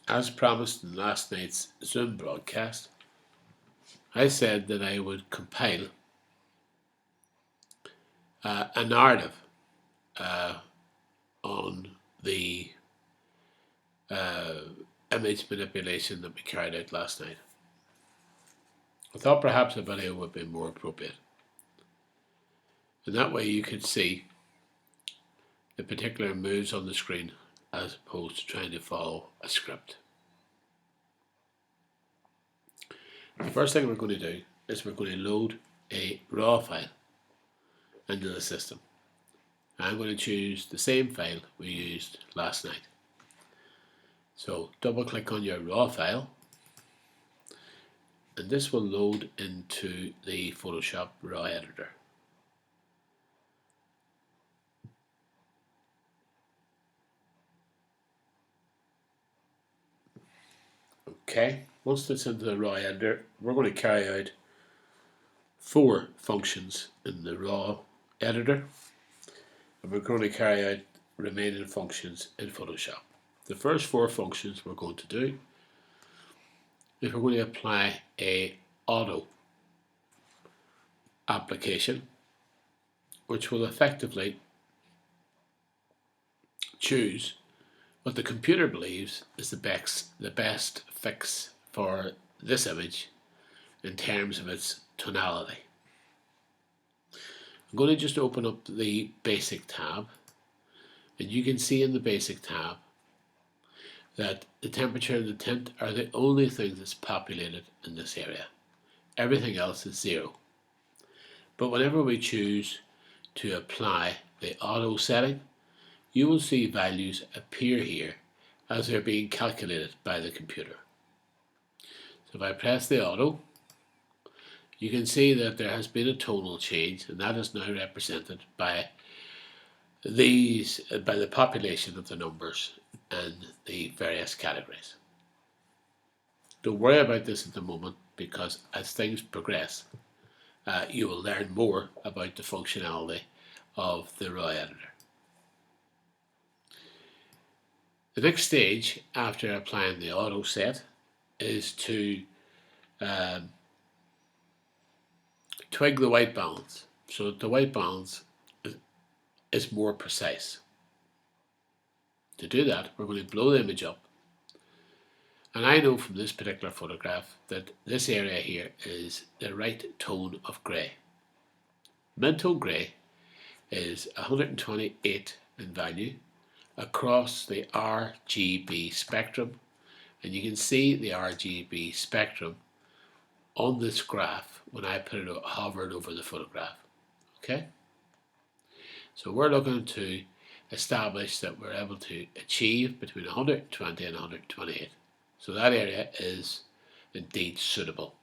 As promised in last night's Zoom broadcast, I said that I would compile a narrative on the uh, image manipulation that we carried out last night. I thought perhaps a video would be more appropriate. And that way you could see the particular moves on the screen as opposed to trying to follow a script. The first thing we're going to do is we're going to load a raw file into the system. I'm going to choose the same file we used last night. So double click on your raw file and this will load into the Photoshop raw editor. Okay, once it's into the raw editor, we're going to carry out 4 functions in the raw editor, and we're going to carry out remaining functions in Photoshop. The first 4 functions we're going to do is we're going to apply a auto application, which will effectively choose what the computer believes is the best fix for this image in terms of its tonality. I'm going to just open up the basic tab, and you can see in the basic tab that the temperature and the tint are the only thing that's populated in this area. Everything else is 0. But whenever we choose to apply the auto setting, you will see values appear here as they're being calculated by the computer. So if I press the auto, you can see that there has been a tonal change, and that is now represented by the population of the numbers and the various categories. Don't worry about this at the moment, because as things progress, you will learn more about the functionality of the raw editor. The next stage after applying the auto set is to twig the white balance so that the white balance is more precise. To do that, we're going to blow the image up, and I know from this particular photograph that this area here is the right tone of grey. Mid-tone grey is 128 in value across the RGB spectrum, and you can see the RGB spectrum on this graph when I put it hovered over the photograph. Okay, so we're looking to establish that we're able to achieve between 120 and 128. So that area is indeed suitable.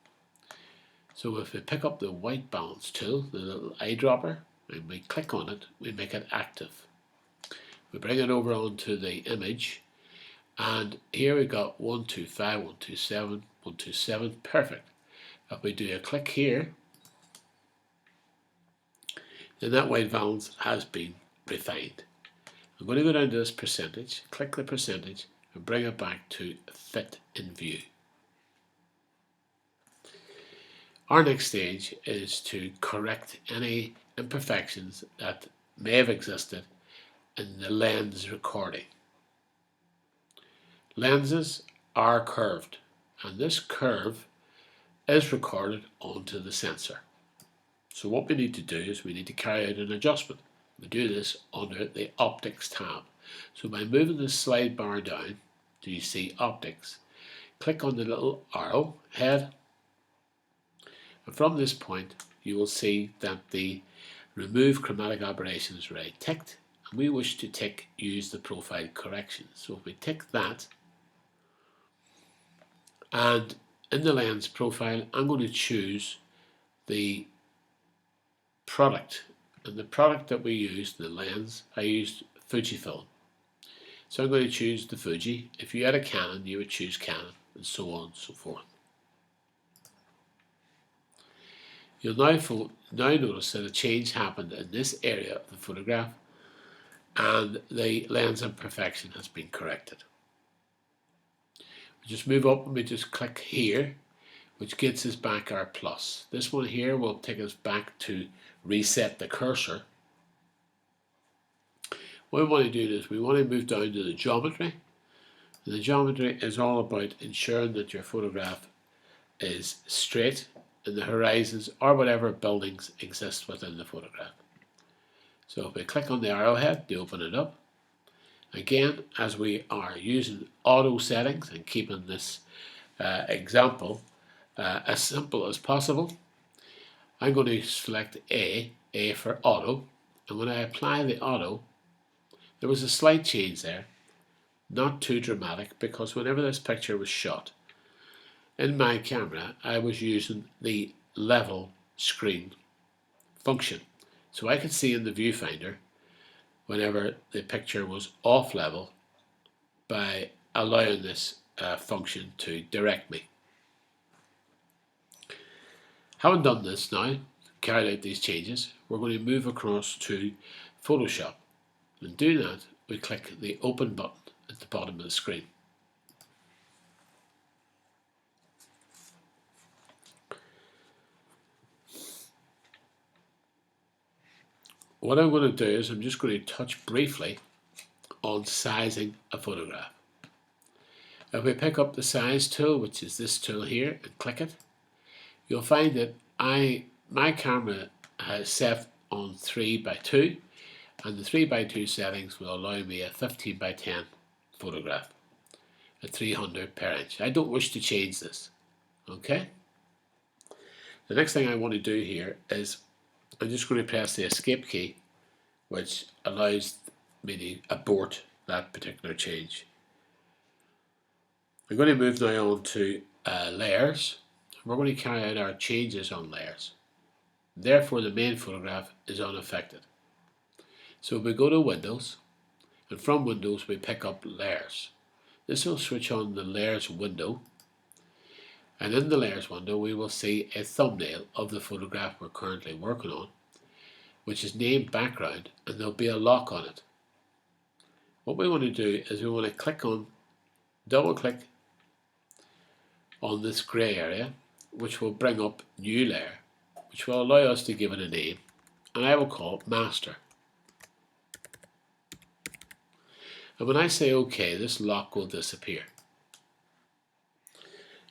So if we pick up the white balance tool, the little eyedropper, and we click on it, we make it active. We bring it over onto the image, and here we got 125, 127, 127, perfect. If we do a click here, then that white balance has been refined. I'm going to go down to this percentage, click the percentage, and bring it back to fit in view. Our next stage is to correct any imperfections that may have existed in the lens recording. Lenses are curved, and this curve is recorded onto the sensor. So what we need to do is we need to carry out an adjustment. We do this under the Optics tab. So by moving the slide bar down, do you see Optics? Click on the little arrow head, and from this point you will see that the Remove Chromatic Aberration is already ticked, and we wish to tick Use the Profile Correction. So if we tick that, and in the lens profile I'm going to choose the product, and the product that we used, the lens, I used Fujifilm. So I'm going to choose the Fuji. If you had a Canon, you would choose Canon, and so on and so forth. You'll now notice that a change happened in this area of the photograph, and the lens imperfection has been corrected. Just move up and we just click here, which gets us back our plus. This one here will take us back to reset the cursor. What we want to do is we want to move down to the geometry. And the geometry is all about ensuring that your photograph is straight in the horizons or whatever buildings exist within the photograph. So if we click on the arrowhead to open it up, again, as we are using auto settings and keeping this example as simple as possible, I'm going to select A for auto, and when I apply the auto, there was a slight change there, not too dramatic, because whenever this picture was shot in my camera, I was using the level screen function. So I could see in the viewfinder whenever the picture was off level by allowing this function to direct me. Having done this now, carried out these changes, we're going to move across to Photoshop. And do that, we click the open button at the bottom of the screen. What I'm going to do is I'm just going to touch briefly on sizing a photograph. If we pick up the size tool, which is this tool here, and click it, you'll find that my camera has set on 3:2, and the 3:2 settings will allow me a 15:10 photograph at 300 per inch. I don't wish to change this. Okay? The next thing I want to do here is I'm just going to press the escape key, which allows me to abort that particular change. I'm going to move now on to layers. We're going to carry out our changes on layers. Therefore, the main photograph is unaffected. So we go to Windows, and from Windows we pick up Layers. This will switch on the Layers window, and in the Layers window we will see a thumbnail of the photograph we're currently working on, which is named Background, and there'll be a lock on it. What we want to do is we want to double click on this grey area, which will bring up New Layer, which will allow us to give it a name, and I will call it Master. And when I say OK, this lock will disappear.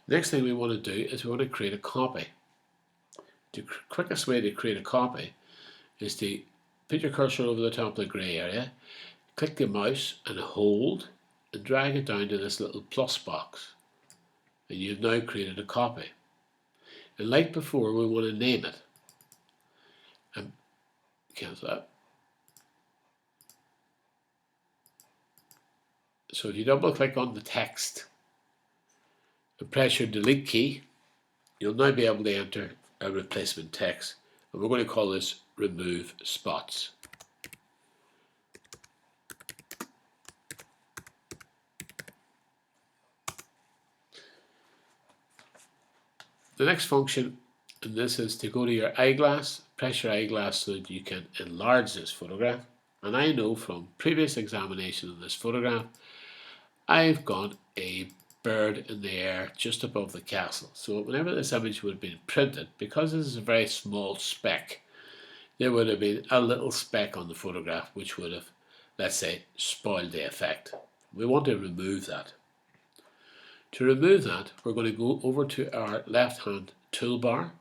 Next thing we want to do is we want to create a copy. The quickest way to create a copy is to put your cursor over the top of the grey area, click the mouse and hold and drag it down to this little plus box, and you've now created a copy. And like before, we want to name it, and cancel that. So if you double click on the text and press your delete key, you'll now be able to enter a replacement text, and we're going to call this Remove Spots. The next function, and this is to go to your eyeglass, press your eyeglass so that you can enlarge this photograph. And I know from previous examination of this photograph, I've got a bird in the air just above the castle. So whenever this image would have been printed, because this is a very small speck, there would have been a little speck on the photograph which would have, let's say, spoiled the effect. We want to remove that. To remove that, we're going to go over to our left-hand toolbar.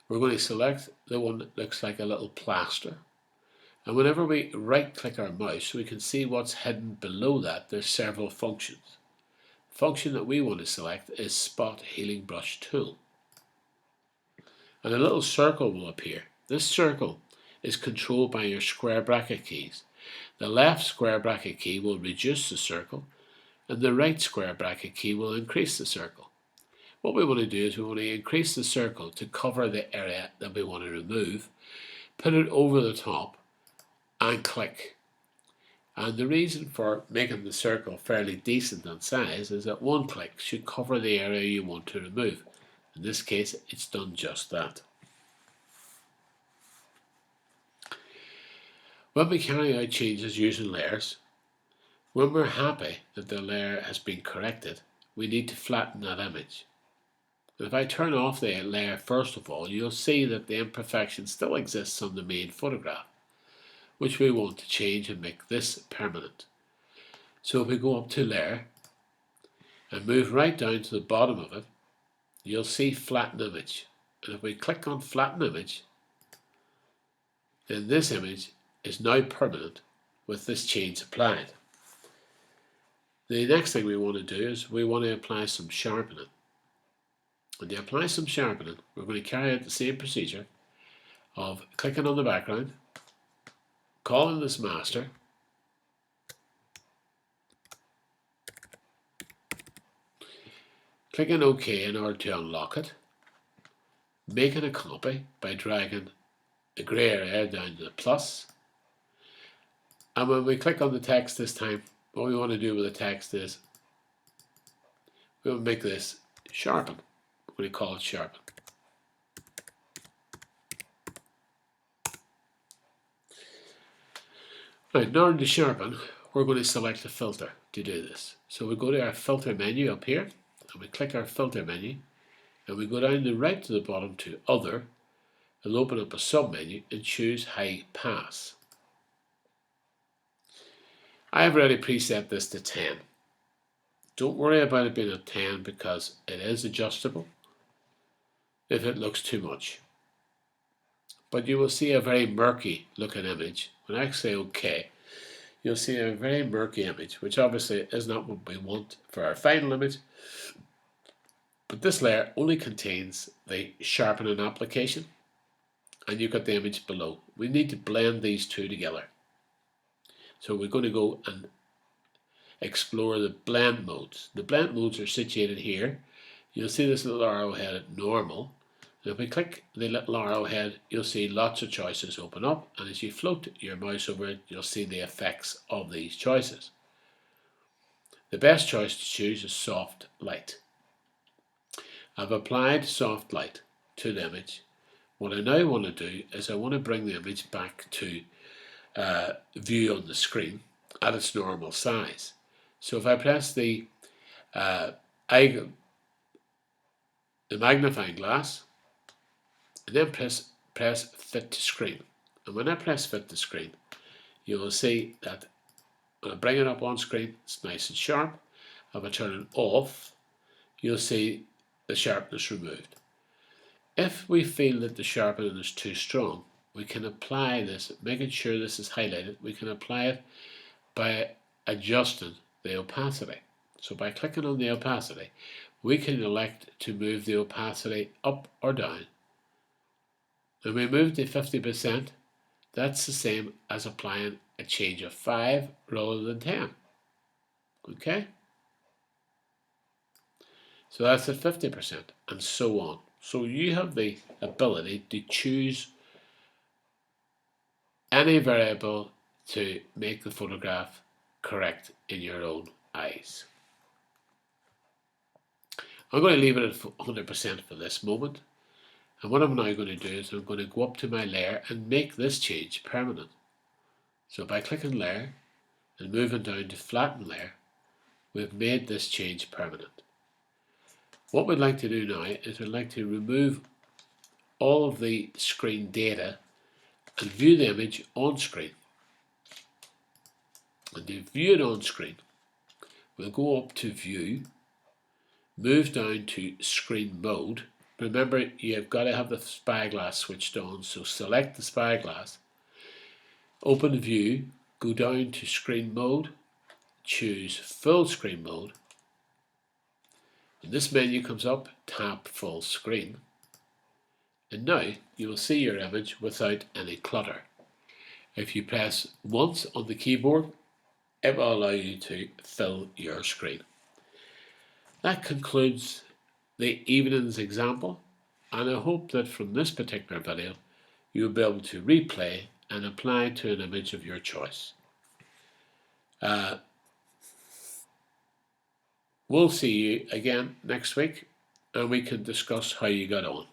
We're going to select the one that looks like a little plaster. And whenever we right-click our mouse, we can see what's hidden below that. There's several functions. The function that we want to select is Spot Healing Brush Tool. And a little circle will appear. This circle is controlled by your square bracket keys. The left square bracket key will reduce the circle, and the right square bracket key will increase the circle. What we want to do is we want to increase the circle to cover the area that we want to remove, put it over the top, and click. And the reason for making the circle fairly decent in size is that one click should cover the area you want to remove. In this case, it's done just that. When we carry out changes using layers, when we're happy that the layer has been corrected, we need to flatten that image. If I turn off the layer first of all, you'll see that the imperfection still exists on the main photograph, which we want to change and make this permanent. So if we go up to layer and move right down to the bottom of it, you'll see flatten image. And if we click on flatten image, then this image is now permanent with this change applied. The next thing we want to do is we want to apply some sharpening. And to apply some sharpening, we're going to carry out the same procedure of clicking on the background, calling this master, clicking OK in order to unlock it, making a copy by dragging the grey area down to the plus, and when we click on the text this time, what we want to do with the text is we'll make this sharpen. We're going to call it sharpen. Right, in order to sharpen, we're going to select a filter to do this. So we go to our filter menu up here, and we click our filter menu, and we go down the right to the bottom to Other, and open up a sub-menu and choose High Pass. I have already preset this to 10. Don't worry about it being at 10 because it is adjustable if it looks too much. But you will see a very murky looking image. When I say OK, you'll see a very murky image, which obviously is not what we want for our final image. But this layer only contains the sharpening application, and you've got the image below. We need to blend these two together. So we're going to go and explore the blend modes. The blend modes are situated here. You'll see this little arrowhead at normal. And if we click the little arrowhead, you'll see lots of choices open up, and as you float your mouse over it, you'll see the effects of these choices. The best choice to choose is soft light. I've applied soft light to the image. What I now want to do is I want to bring the image back to view on the screen at its normal size. So if I press the magnifying glass and then press fit to screen, and when I press fit to screen, you will see that when I bring it up on screen, it's nice and sharp. If I turn it off, you'll see the sharpness removed. If we feel that the sharpening is too strong, we can apply this, making sure this is highlighted, we can apply it by adjusting the opacity. So by clicking on the opacity, we can elect to move the opacity up or down. When we move to 50%, that's the same as applying a change of 5 rather than 10. Okay? So that's at 50%, and so on. So you have the ability to choose any variable to make the photograph correct in your own eyes. I'm going to leave it at 100% for this moment. And what I'm now going to do is I'm going to go up to my layer and make this change permanent. So by clicking layer and moving down to flatten layer, we've made this change permanent. What we'd like to do now is we'd like to remove all of the screen data and view the image on screen. And to view it on screen, we'll go up to View, move down to Screen Mode. Remember, you've got to have the spyglass switched on, so select the spyglass, open View, go down to Screen Mode, choose Full Screen Mode. When this menu comes up, tap Full Screen. And now you will see your image without any clutter. If you press once on the keyboard, it will allow you to fill your screen. That concludes the evening's example, and I hope that from this particular video you'll be able to replay and apply to an image of your choice. We'll see you again next week, and we can discuss how you got on.